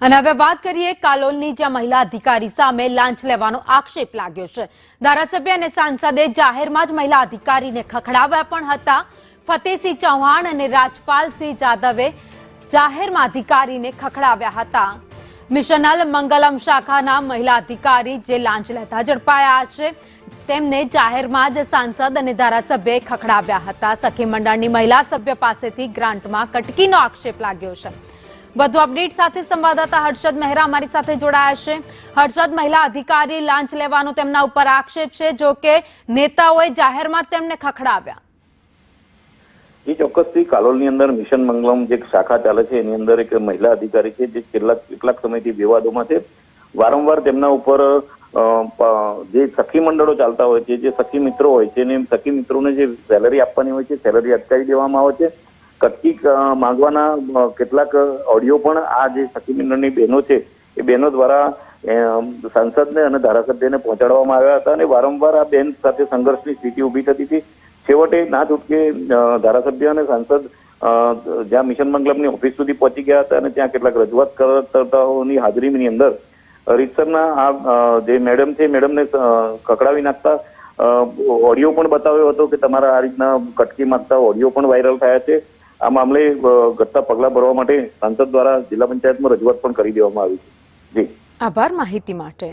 અને હવે વાત કરીએ કાલોલની જ્યાં મહિલા અધિકારી સામે લાંચ લેવાનો આક્ષેપ લાગ્યો છે। ધારાસભ્ય અને સાંસદે જાહેરમાં જ મહિલા અધિકારીને ખખડાવ્યા પણ હતા। ફતેહસિંહ ચૌહાણ અને રાજપાલસિંહ જાદવે જાહેરમાં અધિકારીને ખખડાવ્યા હતા। મિશનલ મંગલમ શાખાના મહિલા અધિકારી જે લાંચ લેતા ઝડપાયા છે તેમને જાહેરમાં જ સાંસદ અને ધારાસભ્યએ ખખડાવ્યા હતા। સખી મંડળની મહિલા સભ્ય પાસેથી ગ્રાન્ટમાં કટકીનો આક્ષેપ લાગ્યો છે। વધુ અપડેટ સાથે સંવાદદાતા હર્ષદ મહેરા અમારી સાથે જોડાયા છે। હર્ષદ, મહિલા અધિકારી લાંચ લેવાનો તેમના ઉપર આક્ષેપ છે, જો કે નેતાઓએ જાહેરમાં તેમને ખખડાવ્યા। એ ચોક્કસથી કાલોલની અંદર મિશન મંગલમ જે શાખા ચાલે છે એની અંદર એક મહિલા અધિકારી છે જે કેટલાક સમયથી વિવાદોમાં છે। વારંવાર તેમના ઉપર જે સખી મંડળો ચાલતા હોય છે, જે સખી મિત્રો હોય છે, ને સખી મિત્રોને જે સેલરી આપવાની હોય છે સેલરી અટકાવી દેવામાં આવે છે। કટકી માંગવાના કેટલાક ઓડિયો પણ આ જે સખી મંડળની બહેનો છે એ બહેનો દ્વારા સાંસદને અને ધારાસભ્યને પહોંચાડવામાં આવ્યા હતા અને વારંવાર આ બેન સાથે સંઘર્ષની સ્થિતિ ઊભી થતી હતી। છેવટે ના છૂટકે ધારાસભ્ય અને સાંસદ જ્યાં મિશન મંગલમની ઓફિસ સુધી પહોંચી ગયા હતા અને ત્યાં કેટલાક રજૂઆત કરતાઓની હાજરીની અંદર રીતસરના આ જે મેડમ છે મેડમને ખખડાવી નાખતા ઓડિયો પણ બતાવ્યો હતો કે તમારા આ રીતના કટકી માંગતા ઓડિયો પણ વાયરલ થયા છે। આ મામલે ઘટતા પગલાં ભરવા માટે સાંસદ દ્વારા જિલ્લા પંચાયતમાં રજૂઆત પણ કરી દેવામાં આવી છે। જી, આભાર માહિતી માટે।